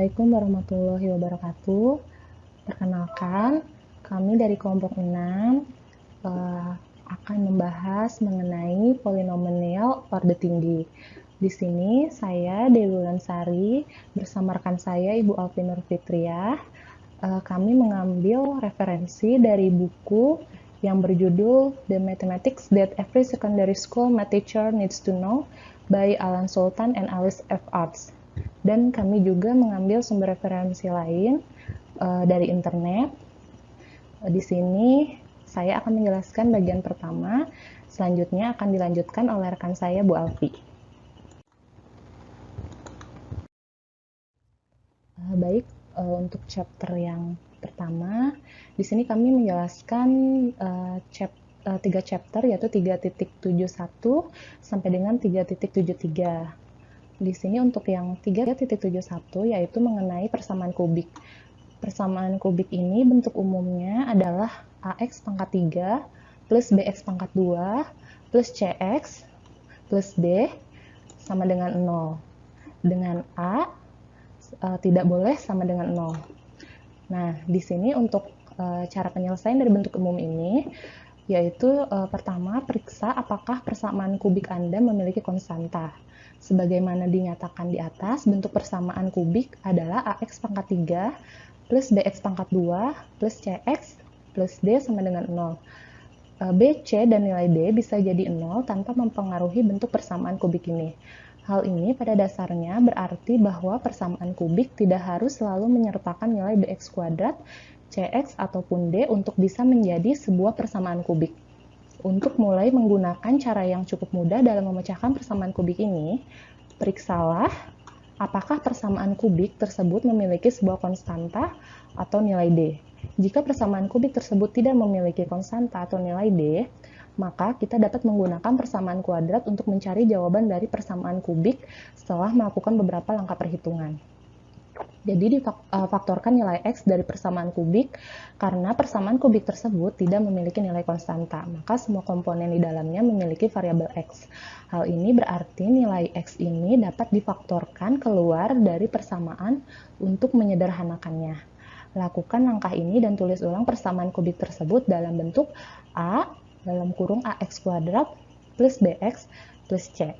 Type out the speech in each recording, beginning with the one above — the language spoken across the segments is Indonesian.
Assalamualaikum warahmatullahi wabarakatuh. Perkenalkan, kami dari kelompok 6 akan membahas mengenai polinomial orde tinggi. Di sini saya Dewi Wulansari bersama rekan saya Ibu Alfi Nur Fitriah. Kami mengambil referensi dari buku yang berjudul The Mathematics That Every Secondary School Math Teacher Needs to Know by Alan Sultan and Alice F. Arts. Dan kami juga mengambil sumber referensi lain dari internet. Di sini saya akan menjelaskan bagian pertama, selanjutnya akan dilanjutkan oleh rekan saya Bu Alfi. Baik, untuk chapter yang pertama, di sini kami menjelaskan 3 chapter, yaitu 3.71 sampai dengan 3.73. Di sini untuk yang 3.71 yaitu mengenai persamaan kubik. Persamaan kubik ini bentuk umumnya adalah AX pangkat 3 plus BX pangkat 2 plus CX plus D sama dengan 0. Dengan A tidak boleh sama dengan 0. Nah, di sini untuk cara penyelesaian dari bentuk umum ini yaitu pertama, periksa apakah persamaan kubik Anda memiliki konstanta. Sebagaimana dinyatakan di atas, bentuk persamaan kubik adalah AX pangkat 3 plus BX pangkat 2 plus CX plus D sama dengan 0. B, C, dan nilai D bisa jadi 0 tanpa mempengaruhi bentuk persamaan kubik ini. Hal ini pada dasarnya berarti bahwa persamaan kubik tidak harus selalu menyertakan nilai BX kuadrat, CX, ataupun D untuk bisa menjadi sebuah persamaan kubik. Untuk mulai menggunakan cara yang cukup mudah dalam memecahkan persamaan kubik ini, periksalah apakah persamaan kubik tersebut memiliki sebuah konstanta atau nilai D. Jika persamaan kubik tersebut tidak memiliki konstanta atau nilai D, maka kita dapat menggunakan persamaan kuadrat untuk mencari jawaban dari persamaan kubik setelah melakukan beberapa langkah perhitungan. Jadi difaktorkan nilai X dari persamaan kubik karena persamaan kubik tersebut tidak memiliki nilai konstanta, maka semua komponen di dalamnya memiliki variabel X. Hal ini berarti nilai X ini dapat difaktorkan keluar dari persamaan untuk menyederhanakannya. Lakukan langkah ini dan tulis ulang persamaan kubik tersebut dalam bentuk A dalam kurung AX kuadrat plus BX plus C.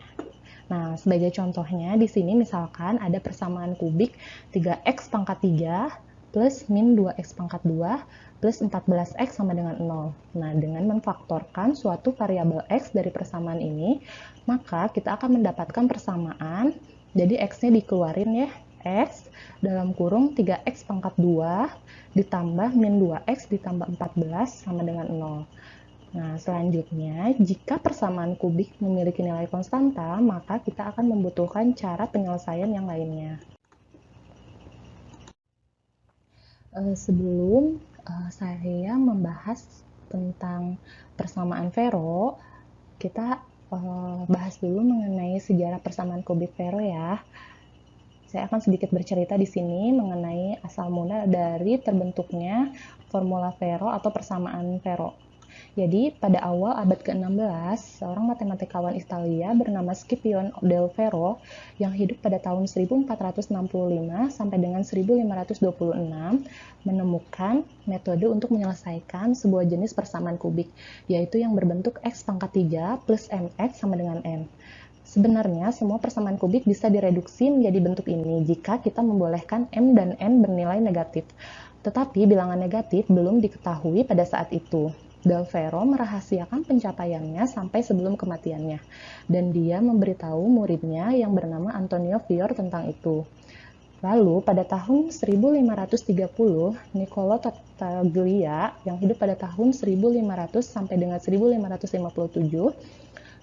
Nah, sebagai contohnya di sini misalkan ada persamaan kubik 3x pangkat 3 plus min 2x pangkat 2 plus 14x sama dengan 0. Nah, dengan memfaktorkan suatu variabel x dari persamaan ini, maka kita akan mendapatkan persamaan, jadi x-nya dikeluarin ya, x dalam kurung 3x pangkat 2 ditambah min 2x ditambah 14 sama dengan 0. Nah, selanjutnya, jika persamaan kubik memiliki nilai konstanta, maka kita akan membutuhkan cara penyelesaian yang lainnya. Sebelum saya membahas tentang persamaan Fero, kita bahas dulu mengenai sejarah persamaan kubik Fero ya. Saya akan sedikit bercerita di sini mengenai asal mula dari terbentuknya formula Fero atau persamaan Fero. Jadi, pada awal abad ke-16, seorang matematikawan Italia bernama Scipione del Ferro yang hidup pada tahun 1465 sampai dengan 1526 menemukan metode untuk menyelesaikan sebuah jenis persamaan kubik, yaitu yang berbentuk x pangkat 3 plus mx sama dengan n. Sebenarnya, semua persamaan kubik bisa direduksi menjadi bentuk ini jika kita membolehkan m dan n bernilai negatif. Tetapi bilangan negatif belum diketahui pada saat itu. Del Ferro merahasiakan pencapaiannya sampai sebelum kematiannya, dan dia memberitahu muridnya yang bernama Antonio Fior tentang itu. Lalu, pada tahun 1530, Niccolo Tartaglia, yang hidup pada tahun 1500 sampai dengan 1557,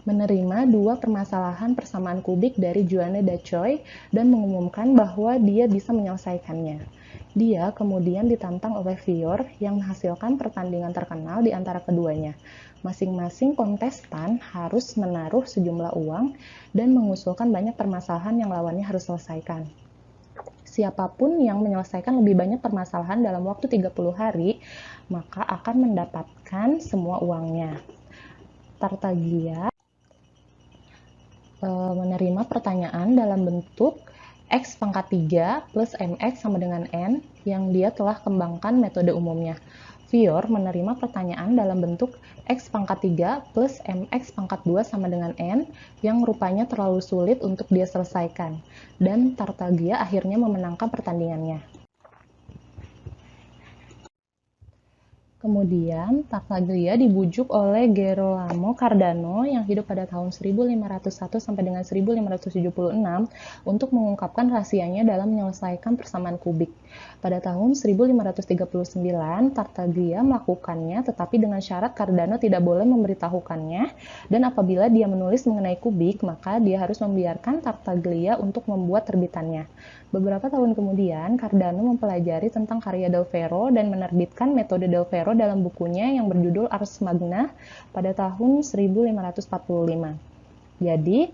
menerima dua permasalahan persamaan kubik dari Giovanni da Choi dan mengumumkan bahwa dia bisa menyelesaikannya. Dia kemudian ditantang oleh Fior yang menghasilkan pertandingan terkenal di antara keduanya. Masing-masing kontestan harus menaruh sejumlah uang dan mengusulkan banyak permasalahan yang lawannya harus selesaikan. Siapapun yang menyelesaikan lebih banyak permasalahan dalam waktu 30 hari, maka akan mendapatkan semua uangnya. Tartaglia menerima pertanyaan dalam bentuk X pangkat 3 plus MX sama dengan N yang dia telah kembangkan metode umumnya. Fior menerima pertanyaan dalam bentuk X pangkat 3 plus MX pangkat 2 sama dengan N yang rupanya terlalu sulit untuk dia selesaikan, dan Tartaglia akhirnya memenangkan pertandingannya. Kemudian, Tartaglia dibujuk oleh Gerolamo Cardano yang hidup pada tahun 1501 sampai dengan 1576 untuk mengungkapkan rahasianya dalam menyelesaikan persamaan kubik. Pada tahun 1539, Tartaglia melakukannya, tetapi dengan syarat Cardano tidak boleh memberitahukannya, dan apabila dia menulis mengenai kubik, maka dia harus membiarkan Tartaglia untuk membuat terbitannya. Beberapa tahun kemudian, Cardano mempelajari tentang karya Del Ferro dan menerbitkan metode Del Ferro dalam bukunya yang berjudul Ars Magna pada tahun 1545. Jadi,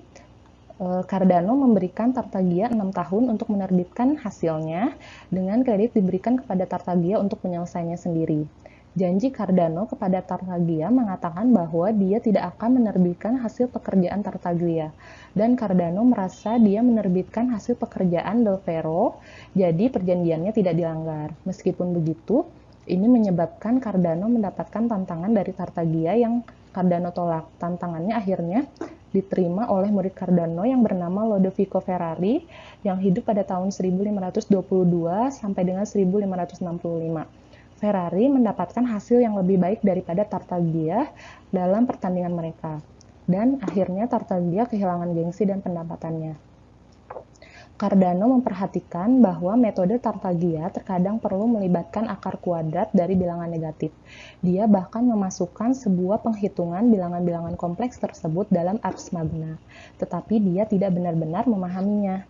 Cardano memberikan Tartaglia 6 tahun untuk menerbitkan hasilnya, dengan kredit diberikan kepada Tartaglia untuk menyelesaikannya sendiri. Janji Cardano kepada Tartaglia mengatakan bahwa dia tidak akan menerbitkan hasil pekerjaan Tartaglia, dan Cardano merasa dia menerbitkan hasil pekerjaan Del Ferro, jadi perjanjiannya tidak dilanggar. Meskipun begitu, ini menyebabkan Cardano mendapatkan tantangan dari Tartaglia yang Cardano tolak. Tantangannya akhirnya diterima oleh murid Cardano yang bernama Lodovico Ferrari yang hidup pada tahun 1522 sampai dengan 1565. Ferrari mendapatkan hasil yang lebih baik daripada Tartaglia dalam pertandingan mereka, dan akhirnya Tartaglia kehilangan gengsi dan pendapatannya. Cardano memperhatikan bahwa metode Tartaglia terkadang perlu melibatkan akar kuadrat dari bilangan negatif. Dia bahkan memasukkan sebuah penghitungan bilangan-bilangan kompleks tersebut dalam Ars Magna, tetapi dia tidak benar-benar memahaminya.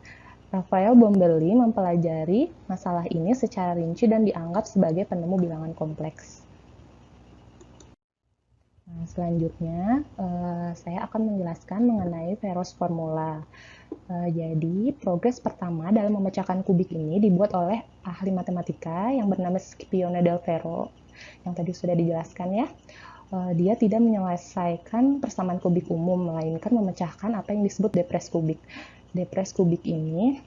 Rafael Bombelli mempelajari masalah ini secara rinci dan dianggap sebagai penemu bilangan kompleks. Nah, selanjutnya, saya akan menjelaskan mengenai Ferro's formula. Jadi, progres pertama dalam memecahkan kubik ini dibuat oleh ahli matematika yang bernama Scipione del Ferro, yang tadi sudah dijelaskan ya. Dia tidak menyelesaikan persamaan kubik umum, melainkan memecahkan apa yang disebut depres kubik. Depres kubik ini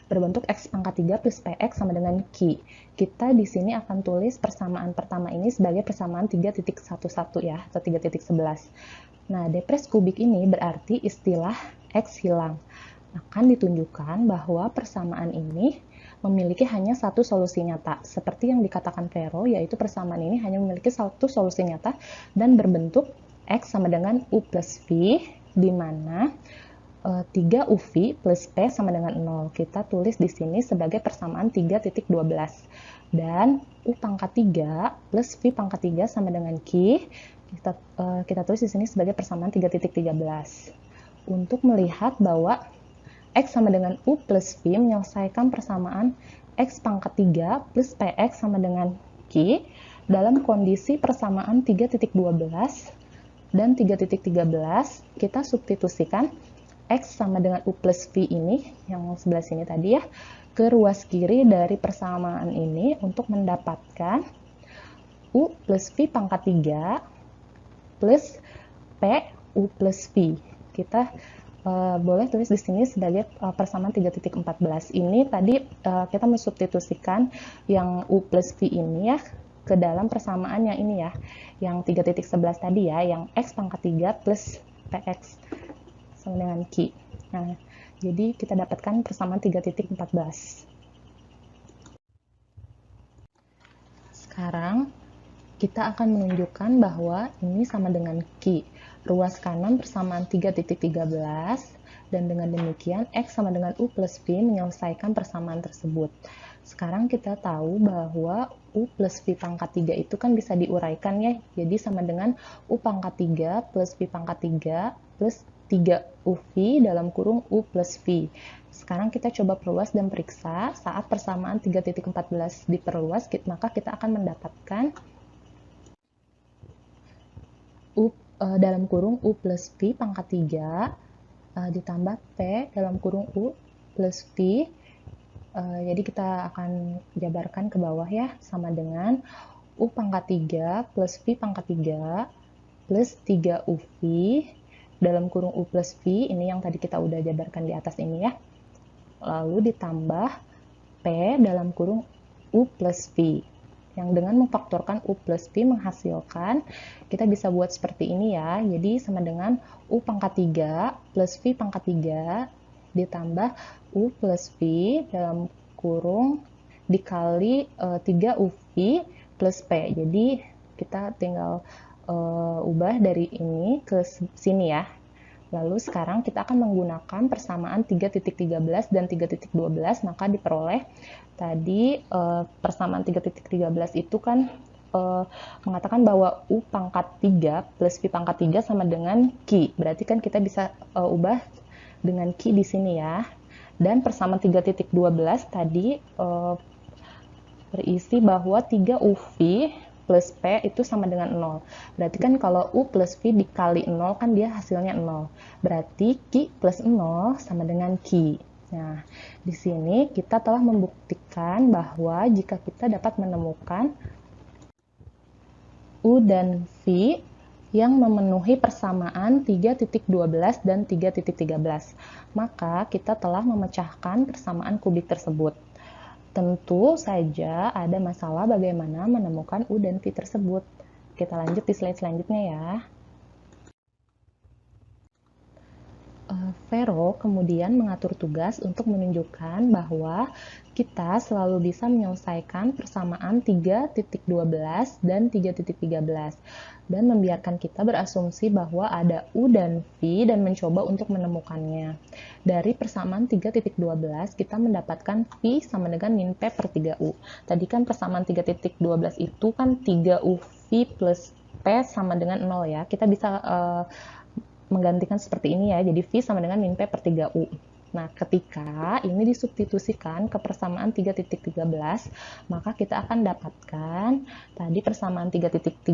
berbentuk X pangkat 3 plus PX sama dengan Q. Kita di sini akan tulis persamaan pertama ini sebagai persamaan 3.11 ya, atau 3.11. Nah, depres kubik ini berarti istilah X hilang. Akan ditunjukkan bahwa persamaan ini memiliki hanya satu solusi nyata. Seperti yang dikatakan Ferro, yaitu persamaan ini hanya memiliki satu solusi nyata dan berbentuk X sama dengan U plus V, di mana 3 UV plus P sama dengan 0. Kita tulis di sini sebagai persamaan 3.12. Dan U pangkat 3 plus V pangkat 3 sama dengan Q, kita tulis di sini sebagai persamaan 3.13. Untuk melihat bahwa X sama dengan U plus V menyelesaikan persamaan X pangkat 3 plus PX sama dengan Q dalam kondisi persamaan 3.12 dan 3.13, kita substitusikan X sama dengan U plus V ini, yang sebelah sini tadi ya, ke ruas kiri dari persamaan ini untuk mendapatkan U plus V pangkat 3 plus P U plus V. Kita boleh tulis di sini sebagai persamaan 3.14. Ini tadi kita mensubstitusikan yang U plus V ini ya ke dalam persamaan yang ini ya, yang 3.11 tadi ya, yang X pangkat 3 plus PX sama dengan Q. Nah, jadi kita dapatkan persamaan 3.14. Sekarang kita akan menunjukkan bahwa ini sama dengan Q. Ruas kanan persamaan 3.13, dan dengan demikian X sama dengan U plus V menyelesaikan persamaan tersebut. Sekarang kita tahu bahwa U plus V pangkat 3 itu kan bisa diuraikan ya, jadi sama dengan U pangkat 3 plus V pangkat 3 plus 3 UV dalam kurung U plus V. Sekarang kita coba perluas dan periksa. Saat persamaan 3.14 diperluas, maka kita akan mendapatkan U dalam kurung U plus V pangkat 3 ditambah P dalam kurung U plus V. Jadi kita akan jabarkan ke bawah ya, sama dengan U pangkat 3 plus V pangkat 3 plus 3 UV dalam kurung U plus V, ini yang tadi kita udah jabarkan di atas ini ya, lalu ditambah P dalam kurung U plus V. Yang dengan memfaktorkan U plus V menghasilkan, kita bisa buat seperti ini ya. Jadi sama dengan U pangkat 3 plus V pangkat 3 ditambah U plus V dalam kurung dikali 3 UV plus P. Jadi kita tinggal ubah dari ini ke sini ya. Lalu sekarang kita akan menggunakan persamaan 3.13 dan 3.12, maka diperoleh tadi persamaan 3.13 itu kan mengatakan bahwa U pangkat 3 plus V pangkat 3 sama dengan Q. Berarti kan kita bisa ubah dengan Q di sini ya. Dan persamaan 3.12 tadi berisi bahwa 3 UV plus P itu sama dengan 0. Berarti kan kalau U plus V dikali 0 kan dia hasilnya 0. Berarti Q plus 0 sama dengan Q. Nah, di sini kita telah membuktikan bahwa jika kita dapat menemukan U dan V yang memenuhi persamaan 3.12 dan 3.13, maka kita telah memecahkan persamaan kubik tersebut. Tentu saja ada masalah bagaimana menemukan U dan V tersebut. Kita lanjut di slide selanjutnya ya. Vero kemudian mengatur tugas untuk menunjukkan bahwa kita selalu bisa menyelesaikan persamaan 3.12 dan 3.13 dan membiarkan kita berasumsi bahwa ada U dan V dan mencoba untuk menemukannya. Dari persamaan 3.12 kita mendapatkan V sama dengan min P per 3U. Tadi kan persamaan 3.12 itu kan 3UV plus P sama dengan 0 ya. Kita bisa menggantikan seperti ini ya, jadi V sama dengan min P per 3U. Nah, ketika ini disubstitusikan ke persamaan 3.13, maka kita akan dapatkan tadi persamaan 3.13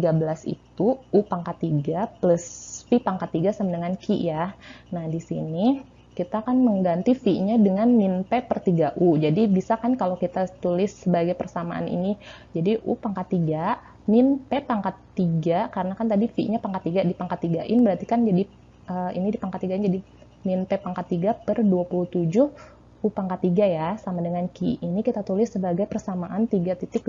itu U pangkat 3 plus V pangkat 3 sama dengan Q ya. Nah, di sini kita akan mengganti V-nya dengan min P per 3U. Jadi bisa kan kalau kita tulis sebagai persamaan ini, jadi U pangkat 3 min P pangkat 3, karena kan tadi V-nya pangkat 3 di pangkat 3-in, berarti kan jadi ini di pangkat 3 jadi min P pangkat 3 per 27 U pangkat 3 ya, sama dengan Q. Ini kita tulis sebagai persamaan 3.15.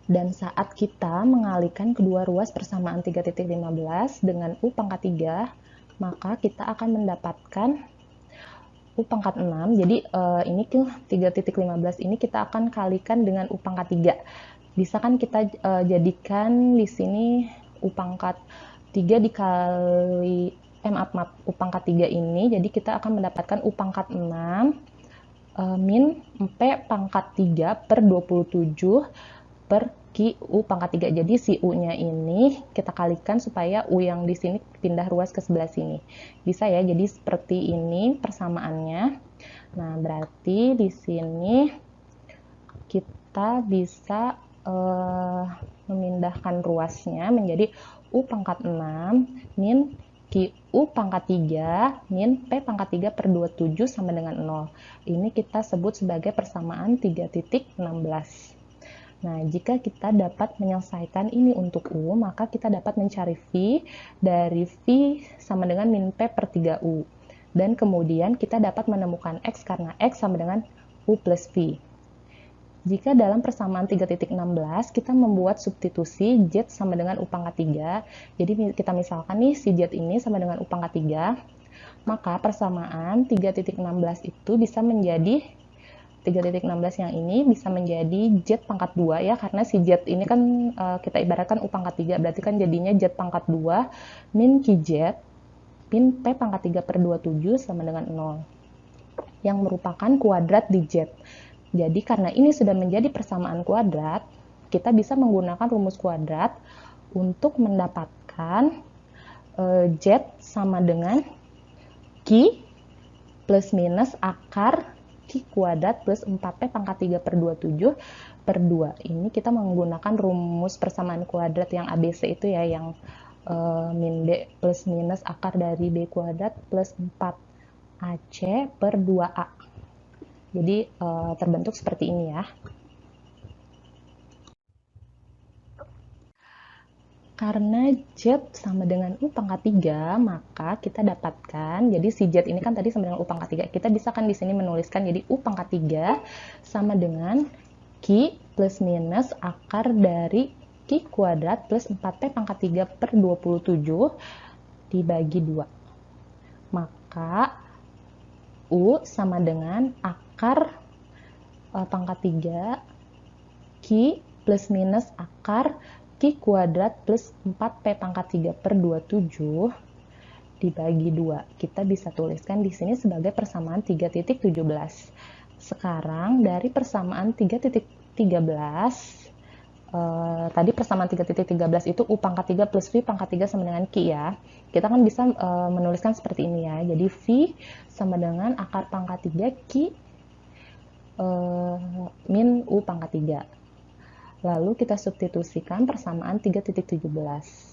Dan saat kita mengalihkan kedua ruas persamaan 3.15 dengan U pangkat 3, maka kita akan mendapatkan U pangkat 6. Jadi ini ke 3.15 ini kita akan kalikan dengan U pangkat 3. Bisa kan kita jadikan di sini U pangkat 3 dikali maaf, U pangkat 3 ini, jadi kita akan mendapatkan U pangkat 6 min P pangkat 3 per 27 per Q U pangkat 3. Jadi si U-nya ini kita kalikan supaya U yang di sini pindah ruas ke sebelah sini. Bisa ya, jadi seperti ini persamaannya. Nah, berarti di sini kita bisa memindahkan ruasnya menjadi U pangkat 6 min Q U pangkat 3 min P pangkat 3 per 27 sama dengan 0. Ini kita sebut sebagai persamaan 3.16. Nah, jika kita dapat menyelesaikan ini untuk U, maka kita dapat mencari V dari V sama dengan min P per 3U. Dan kemudian kita dapat menemukan X karena X sama dengan U plus V. Jika dalam persamaan 3.16 kita membuat substitusi Z sama dengan U pangkat 3, jadi kita misalkan nih si Z ini sama dengan U pangkat 3, maka persamaan 3.16 itu bisa menjadi 3.16 yang ini bisa menjadi Z pangkat 2 ya, karena si Z ini kan kita ibaratkan U pangkat 3, berarti kan jadinya Z pangkat 2 min QZ min P pangkat 3 per 27 sama dengan 0, yang merupakan kuadrat di Z. Jadi karena ini sudah menjadi persamaan kuadrat, kita bisa menggunakan rumus kuadrat untuk mendapatkan Z sama dengan Q plus minus akar Q kuadrat plus 4P pangkat 3 per 27 per 2. Ini kita menggunakan rumus persamaan kuadrat yang ABC itu ya, yang min B plus minus akar dari B kuadrat plus 4AC per 2A. Jadi terbentuk seperti ini ya. Karena Z sama dengan U pangkat 3, maka kita dapatkan, jadi si Z ini kan tadi sama dengan U pangkat 3, kita bisa kan di sini menuliskan jadi U pangkat 3 sama dengan Q plus minus akar dari Q kuadrat plus 4P pangkat 3 per 27 dibagi 2. Maka U sama dengan akar pangkat 3 Q plus minus akar Q kuadrat plus 4P pangkat 3 per 27 dibagi 2. Kita bisa tuliskan di sini sebagai persamaan 3.17. Sekarang dari persamaan 3.13, tadi persamaan 3.13 itu U pangkat 3 plus V pangkat 3 sama dengan Q ya. Kita kan bisa menuliskan seperti ini ya. Jadi V sama dengan akar pangkat 3 Q min U pangkat 3. Lalu kita substitusikan persamaan 3.17.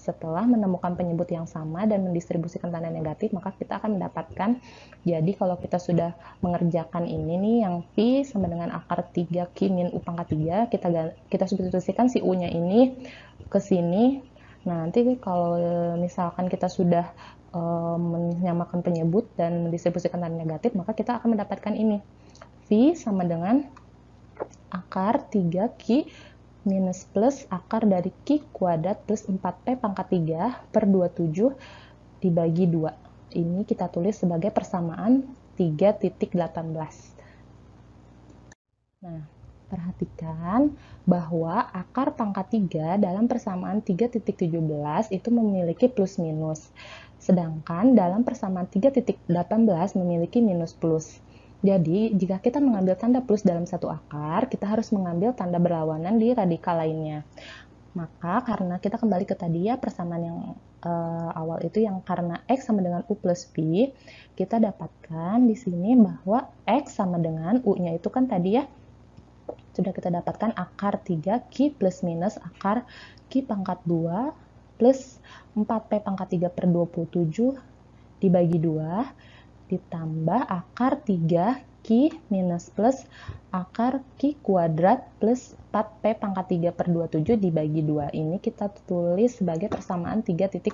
Setelah menemukan penyebut yang sama dan mendistribusikan tanda negatif, maka kita akan mendapatkan, jadi kalau kita sudah mengerjakan ini nih, yang Pi sama dengan akar 3 Q min U pangkat 3, kita substitusikan si U-nya ini ke sini. Nah, nanti kalau misalkan kita sudah menyamakan penyebut dan mendistribusikan tanda negatif, maka kita akan mendapatkan ini. V sama dengan akar 3 Q minus plus akar dari Q kuadrat plus 4P pangkat 3 per 27 dibagi 2. Ini kita tulis sebagai persamaan 3.18. Nah, perhatikan bahwa akar pangkat 3 dalam persamaan 3.17 itu memiliki plus minus. Sedangkan dalam persamaan 3.18 memiliki minus plus. Jadi, jika kita mengambil tanda plus dalam satu akar, kita harus mengambil tanda berlawanan di radikal lainnya. Maka, karena kita kembali ke tadi ya, persamaan yang awal itu yang karena X sama dengan U plus P, kita dapatkan di sini bahwa X sama dengan U-nya itu kan tadi ya, sudah kita dapatkan akar 3 Q plus minus akar Q pangkat 2 plus 4P pangkat 3 per 27 dibagi 2 ditambah akar 3 Q minus plus akar Q kuadrat plus 4P pangkat 3 per 27 dibagi 2. Ini kita tulis sebagai persamaan 3.19.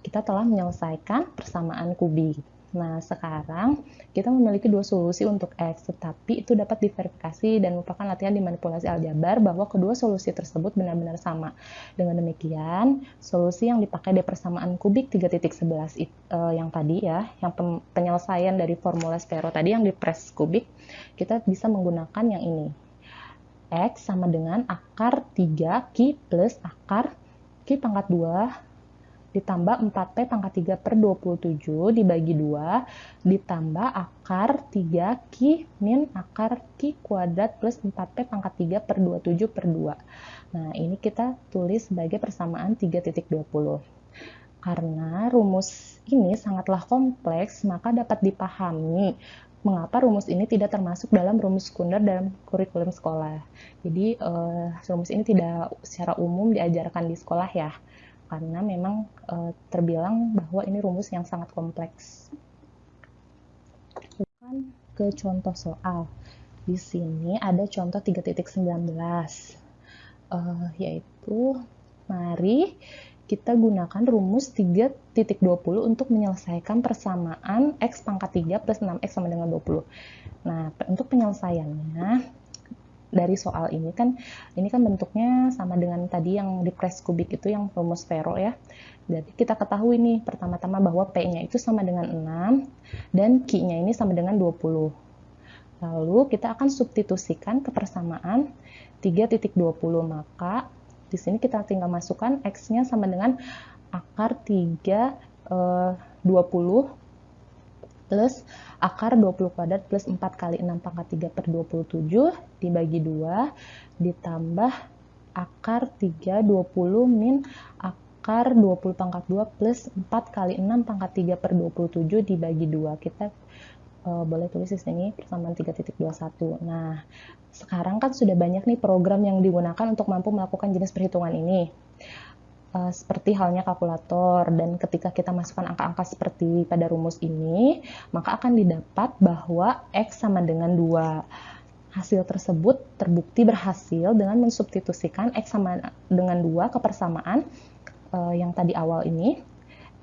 Kita telah menyelesaikan persamaan kubik. Nah, sekarang kita memiliki dua solusi untuk X, tetapi itu dapat diverifikasi dan merupakan latihan dimanipulasi aljabar bahwa kedua solusi tersebut benar-benar sama. Dengan demikian, solusi yang dipakai di persamaan kubik 3.11 yang tadi ya, yang penyelesaian dari formula Sparrow tadi yang di press kubik, kita bisa menggunakan yang ini. X sama dengan akar 3 Q plus akar Q pangkat 2 ditambah 4P pangkat 3 per 27 dibagi 2 ditambah akar 3 Q min akar Q kuadrat plus 4P pangkat 3 per 27 per 2. Nah, ini kita tulis sebagai persamaan 3.20. Karena rumus ini sangatlah kompleks, maka dapat dipahami mengapa rumus ini tidak termasuk dalam rumus sekunder dalam kurikulum sekolah. Jadi, rumus ini tidak secara umum diajarkan di sekolah ya, karena memang terbilang bahwa ini rumus yang sangat kompleks. Bukan ke contoh soal. Di sini ada contoh 3.19, yaitu mari kita gunakan rumus 3.20 untuk menyelesaikan persamaan X pangkat 3 plus 6X sama dengan 20. Nah, untuk penyelesaiannya, dari soal ini kan bentuknya sama dengan tadi yang di press kubik itu yang rumus Sparrow ya. Jadi kita ketahui nih pertama-tama bahwa P-nya itu sama dengan 6 dan Q-nya ini sama dengan 20. Lalu kita akan substitusikan ke persamaan 3.20, maka di sini kita tinggal masukkan X-nya sama dengan akar 3 20 plus akar 20 kuadrat plus 4 kali 6 pangkat 3 per 27 dibagi 2 ditambah akar 3 20 min akar 20 pangkat 2 plus 4 kali 6 pangkat 3 per 27 dibagi 2. Kita boleh tulis di sini persamaan 3.21. Nah, sekarang kan sudah banyak nih program yang digunakan untuk mampu melakukan jenis perhitungan ini. Seperti halnya kalkulator, dan ketika kita masukkan angka-angka seperti pada rumus ini, maka akan didapat bahwa X sama dengan 2. Hasil tersebut terbukti berhasil dengan mensubstitusikan X sama dengan 2 ke persamaan yang tadi awal ini,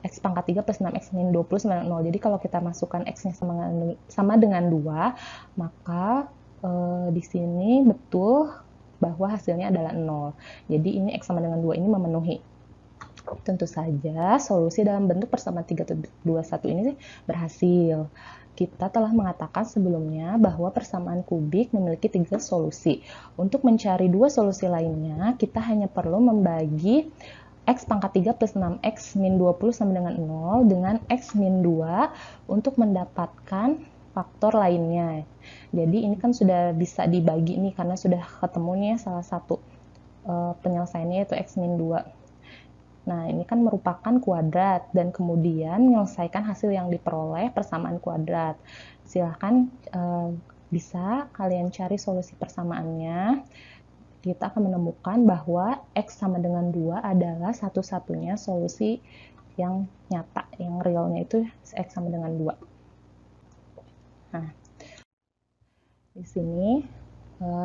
X pangkat 3 plus 6X min 20 sama dengan 0. Jadi kalau kita masukkan X-nya sama dengan 2, maka di sini betul bahwa hasilnya adalah 0. Jadi ini X sama dengan 2 ini memenuhi. Tentu saja solusi dalam bentuk persamaan 3, 2, 1 ini berhasil. Kita telah mengatakan sebelumnya bahwa persamaan kubik memiliki 3 solusi. Untuk mencari 2 solusi lainnya, kita hanya perlu membagi X pangkat 3 plus 6X min 20 sama dengan 0 dengan X min 2 untuk mendapatkan faktor lainnya. Jadi ini kan sudah bisa dibagi nih karena sudah ketemu nih salah satu penyelesaiannya yaitu X min 2. Nah, ini kan merupakan kuadrat dan kemudian menyelesaikan hasil yang diperoleh persamaan kuadrat. Silahkan bisa kalian cari solusi persamaannya. Kita akan menemukan bahwa X sama dengan 2 adalah satu-satunya solusi yang nyata, yang realnya itu X sama dengan 2. Nah, di sini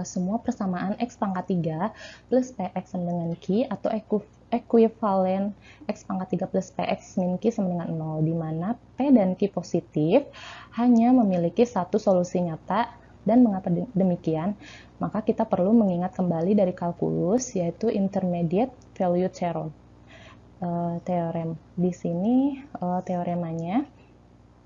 semua persamaan X pangkat 3 plus PX sama dengan Q atau ekuivalen X pangkat 3 plus PX min Q sama dengan 0, di mana P dan Q positif hanya memiliki satu solusi nyata. Dan mengapa demikian? Maka kita perlu mengingat kembali dari kalkulus, yaitu intermediate value theorem. Di sini teoremanya,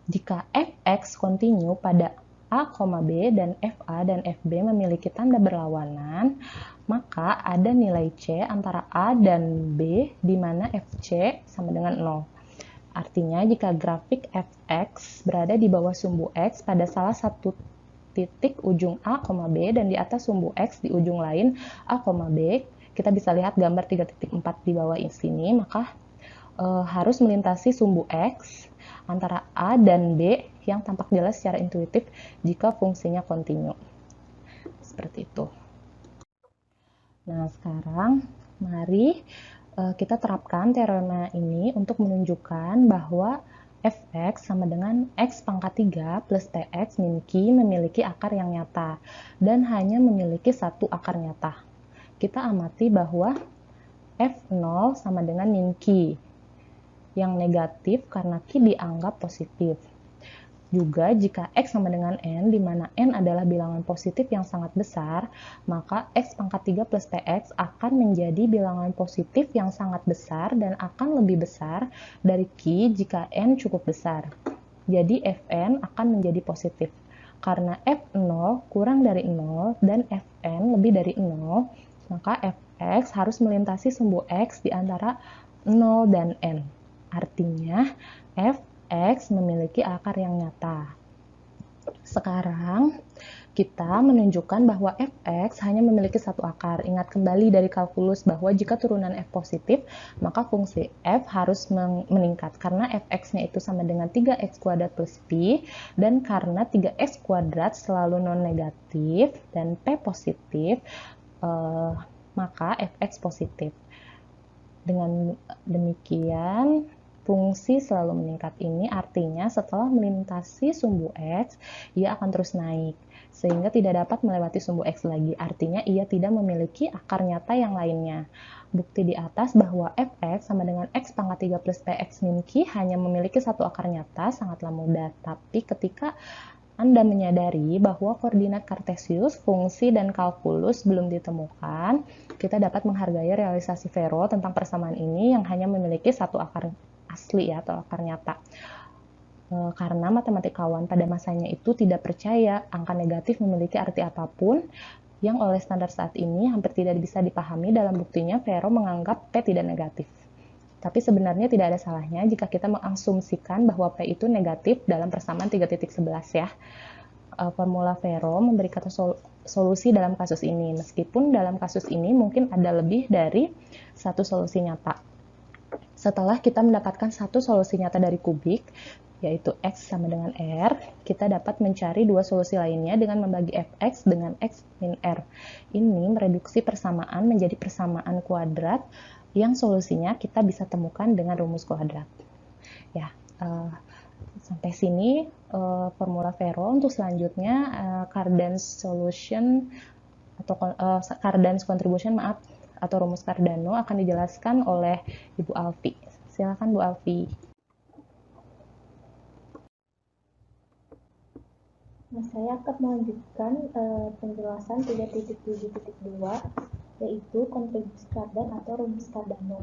jika fx kontinu pada A, B dan FA dan FB memiliki tanda berlawanan, maka ada nilai C antara A dan B di mana FC sama dengan 0. Artinya, jika grafik fx berada di bawah sumbu X pada salah satu titik ujung A, B dan di atas sumbu X di ujung lain A, B, kita bisa lihat gambar 3.4 di bawah sini, maka harus melintasi sumbu X antara A dan B yang tampak jelas secara intuitif jika fungsinya kontinu. Seperti itu. Nah, sekarang mari kita terapkan teorema ini untuk menunjukkan bahwa fx sama dengan X pangkat 3 plus Px min Q memiliki akar yang nyata dan hanya memiliki satu akar nyata. Kita amati bahwa f0 sama dengan min Q yang negatif karena Q dianggap positif. Juga jika X sama dengan N, di mana N adalah bilangan positif yang sangat besar, maka X pangkat 3 plus Px akan menjadi bilangan positif yang sangat besar dan akan lebih besar dari Q jika N cukup besar. Jadi Fn akan menjadi positif. Karena F0 kurang dari 0 dan Fn lebih dari 0, maka Fx harus melintasi sumbu X di antara 0 dan N. Artinya, X memiliki akar yang nyata. Sekarang, kita menunjukkan bahwa fx hanya memiliki satu akar. Ingat kembali dari kalkulus bahwa jika turunan f positif, maka fungsi f harus meningkat. Karena fx-nya itu sama dengan 3x kuadrat plus pi, dan karena 3x kuadrat selalu non-negatif dan p positif, maka fx positif. Dengan demikian, fungsi selalu meningkat ini artinya setelah melintasi sumbu X, ia akan terus naik, sehingga tidak dapat melewati sumbu X lagi. Artinya ia tidak memiliki akar nyata yang lainnya. Bukti di atas bahwa fx sama dengan X pangkat 3 plus Px min Q hanya memiliki satu akar nyata sangatlah mudah. Tapi ketika Anda menyadari bahwa koordinat kartesius, fungsi, dan kalkulus belum ditemukan, kita dapat menghargai realisasi Vero tentang persamaan ini yang hanya memiliki satu akar asli ya, atau akar nyata. Karena matematikawan pada masanya itu tidak percaya angka negatif memiliki arti apapun, yang oleh standar saat ini hampir tidak bisa dipahami. Dalam buktinya, Vero menganggap P tidak negatif. Tapi sebenarnya tidak ada salahnya jika kita mengasumsikan bahwa P itu negatif dalam persamaan 3.11 ya. Formula Vero memberi kata solusi dalam kasus ini, meskipun dalam kasus ini mungkin ada lebih dari satu solusi nyata. Setelah kita mendapatkan satu solusi nyata dari kubik, yaitu X sama dengan R, kita dapat mencari dua solusi lainnya dengan membagi Fx dengan X min R. Ini mereduksi persamaan menjadi persamaan kuadrat yang solusinya kita bisa temukan dengan rumus kuadrat. Ya, Sampai sini formula Vero. Untuk selanjutnya Cardano's solution atau Cardano's contribution, maaf, atau rumus Cardano akan dijelaskan oleh Ibu Alfi. Silakan Bu Alfi. Nah, saya akan melanjutkan penjelasan 3.7.2, yaitu kontribusi Cardano atau rumus Cardano.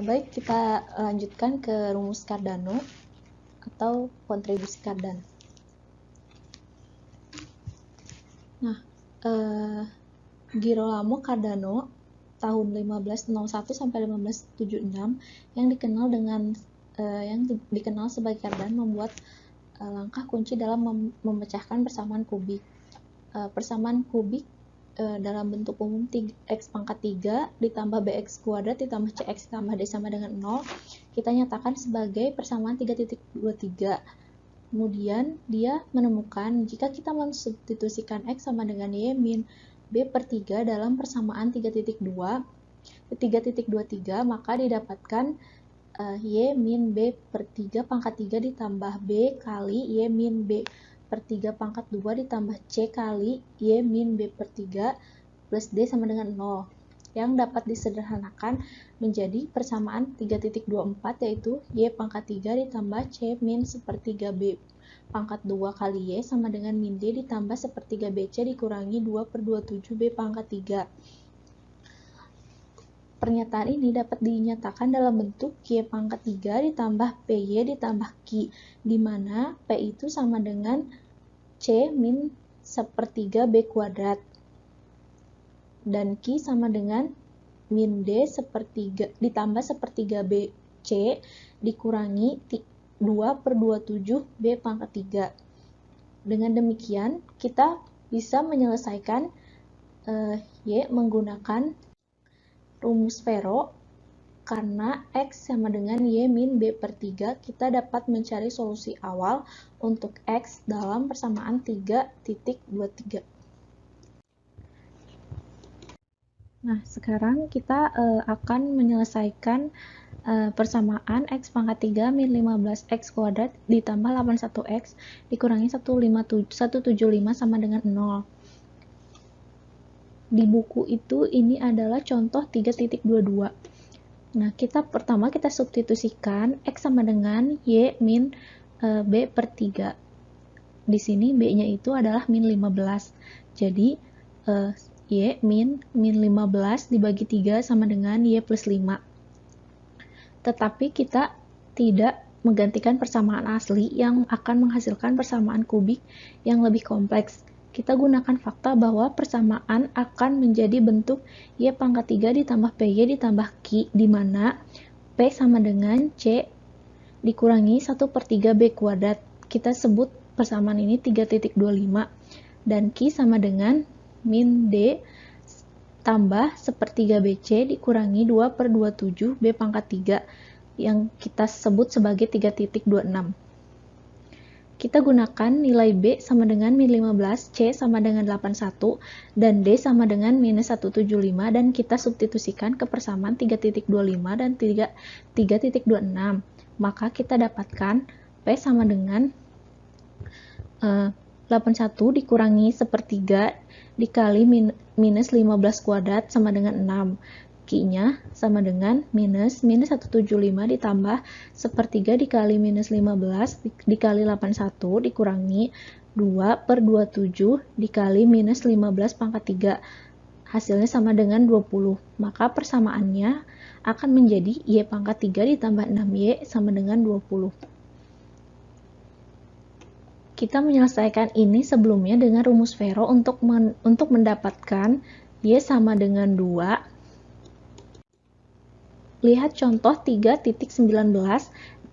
Baik, kita lanjutkan ke rumus Cardano atau kontribusi Cardano. Nah, Girolamo Cardano tahun 1501 sampai 1576 yang dikenal sebagai Cardano membuat langkah kunci dalam memecahkan persamaan kubik. Persamaan kubik dalam bentuk umum x pangkat 3 ditambah bx kuadrat ditambah cx ditambh d sama dengan 0 kita nyatakan sebagai persamaan 3.23. Kemudian dia menemukan jika kita mensubstitusikan x sama dengan y min b per 3 dalam persamaan 3.23, maka didapatkan y min b per 3 pangkat 3 ditambah b kali y min b per 3 pangkat 2 ditambah c kali y min b per 3 plus d sama dengan 0, yang dapat disederhanakan menjadi persamaan 3.24, yaitu y pangkat 3 ditambah c min sepertiga b pangkat 2 kali y sama dengan min d ditambah sepertiga bc dikurangi 2 per 27 b pangkat 3. Pernyataan ini dapat dinyatakan dalam bentuk y pangkat 3 ditambah py ditambah q, di mana p itu sama dengan c min sepertiga b kuadrat dan q sama dengan min d sepertiga ditambah sepertiga bc dikurangi 2 per 27 b pangkat 3. Dengan demikian kita bisa menyelesaikan y menggunakan rumus Vero. Karena x sama dengan y min b per 3, kita dapat mencari solusi awal untuk x dalam persamaan 3.23. Nah, sekarang kita akan menyelesaikan persamaan x pangkat 3 min 15x kuadrat ditambah 81x dikurangi 175 sama dengan 0. Di buku itu ini adalah contoh 3.22. Nah, pertama kita substitusikan x sama dengan y min b per 3. Di sini b-nya itu adalah min 15. Jadi y min 15 dibagi 3 sama dengan y plus 5. Tetapi kita tidak menggantikan persamaan asli yang akan menghasilkan persamaan kubik yang lebih kompleks. Kita gunakan fakta bahwa persamaan akan menjadi bentuk y pangkat 3 ditambah py ditambah q, di mana p sama dengan c dikurangi 1 per 3 b kuadrat. Kita sebut persamaan ini 3.25 dan q sama dengan min d tambah sepertiga bc dikurangi 2 per 27 b pangkat 3 yang kita sebut sebagai 3.26. Kita gunakan nilai b sama dengan min 15, c sama dengan 81, dan d sama dengan minus 175, dan kita substitusikan ke persamaan 3.25 dan 3.26. Maka kita dapatkan p sama dengan 81 dikurangi sepertiga dikali minus 15 kuadrat sama dengan 6. Q-nya sama dengan minus 175 ditambah sepertiga dikali minus 15 dikali 81 dikurangi 2 per 27 dikali minus 15 pangkat 3. Hasilnya sama dengan 20. Maka persamaannya akan menjadi y pangkat 3 ditambah 6y sama dengan 20. Kita menyelesaikan ini sebelumnya dengan rumus Vero untuk mendapatkan y sama dengan 2. Lihat contoh 3.19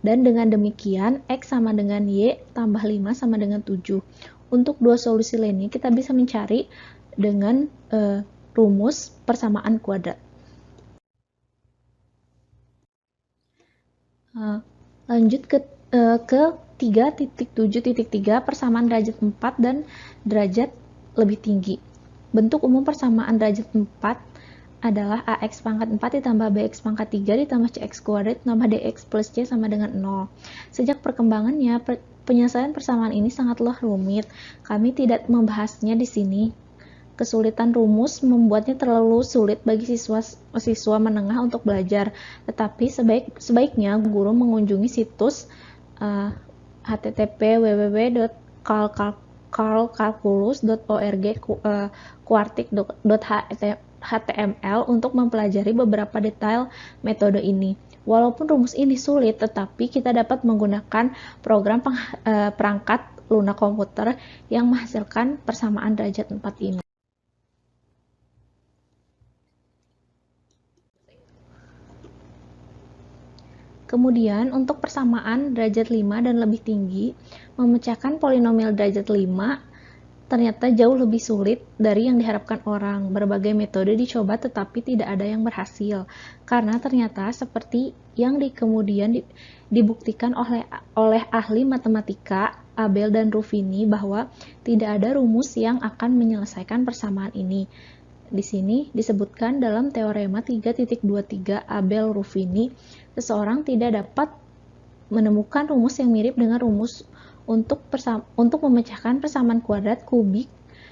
dan dengan demikian x sama dengan y tambah 5 sama dengan 7. Untuk dua solusi lainnya kita bisa mencari dengan rumus persamaan kuadrat. Lanjut ke 3.7.3 persamaan derajat 4 dan derajat lebih tinggi. Bentuk umum persamaan derajat 4 adalah AX pangkat 4 ditambah BX pangkat 3 ditambah CX kuadrat ditambah DX plus C sama dengan 0. Sejak perkembangannya, penyelesaian persamaan ini sangatlah rumit. Kami tidak membahasnya di sini. Kesulitan rumus membuatnya terlalu sulit bagi siswa menengah untuk belajar. Tetapi sebaiknya guru mengunjungi situs http://www.calculus.org quartic.html untuk mempelajari beberapa detail metode ini. Walaupun rumus ini sulit, tetapi kita dapat menggunakan program perangkat lunak komputer yang menghasilkan persamaan derajat 4 ini. Kemudian, untuk persamaan derajat 5 dan lebih tinggi, memecahkan polinomial derajat 5 ternyata jauh lebih sulit dari yang diharapkan orang. Berbagai metode dicoba tetapi tidak ada yang berhasil. Karena ternyata seperti yang kemudian dibuktikan oleh ahli matematika Abel dan Ruffini bahwa tidak ada rumus yang akan menyelesaikan persamaan ini. Di sini disebutkan dalam teorema 3.23 Abel-Ruffini, seseorang tidak dapat menemukan rumus yang mirip dengan rumus untuk memecahkan persamaan kuadrat, kubik,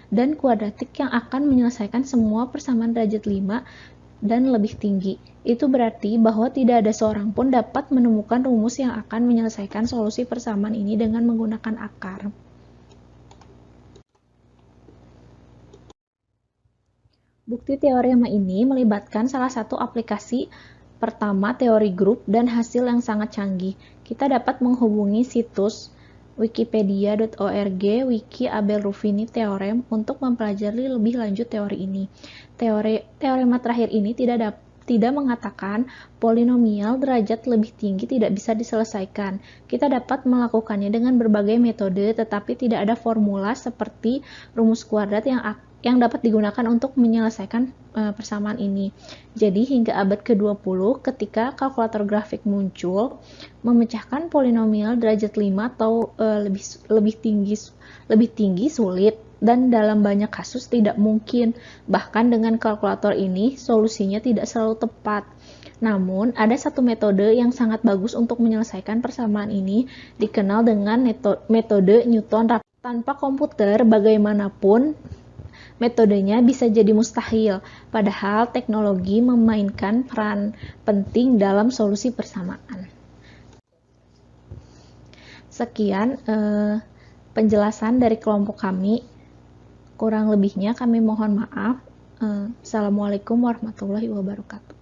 dan kuadratik yang akan menyelesaikan semua persamaan derajat 5 dan lebih tinggi. Itu berarti bahwa tidak ada seorang pun dapat menemukan rumus yang akan menyelesaikan solusi persamaan ini dengan menggunakan akar. Bukti teorema ini melibatkan salah satu aplikasi pertama teori grup dan hasil yang sangat canggih. Kita dapat menghubungi situs wikipedia.org wiki Abel-Ruffini theorem untuk mempelajari lebih lanjut teori ini. Teorema terakhir ini tidak mengatakan polinomial derajat lebih tinggi tidak bisa diselesaikan. Kita dapat melakukannya dengan berbagai metode, tetapi tidak ada formula seperti rumus kuadrat yang dapat digunakan untuk menyelesaikan persamaan ini. Jadi hingga abad ke-20 ketika kalkulator grafik muncul, memecahkan polinomial derajat 5 atau lebih tinggi sulit dan dalam banyak kasus tidak mungkin. Bahkan dengan kalkulator ini solusinya tidak selalu tepat. Namun, ada satu metode yang sangat bagus untuk menyelesaikan persamaan ini, dikenal dengan metode Newton-Raphel. Tanpa komputer, bagaimanapun metodenya bisa jadi mustahil, padahal teknologi memainkan peran penting dalam solusi persamaan. Sekian penjelasan dari kelompok kami. Kurang lebihnya kami mohon maaf. Assalamualaikum warahmatullahi wabarakatuh.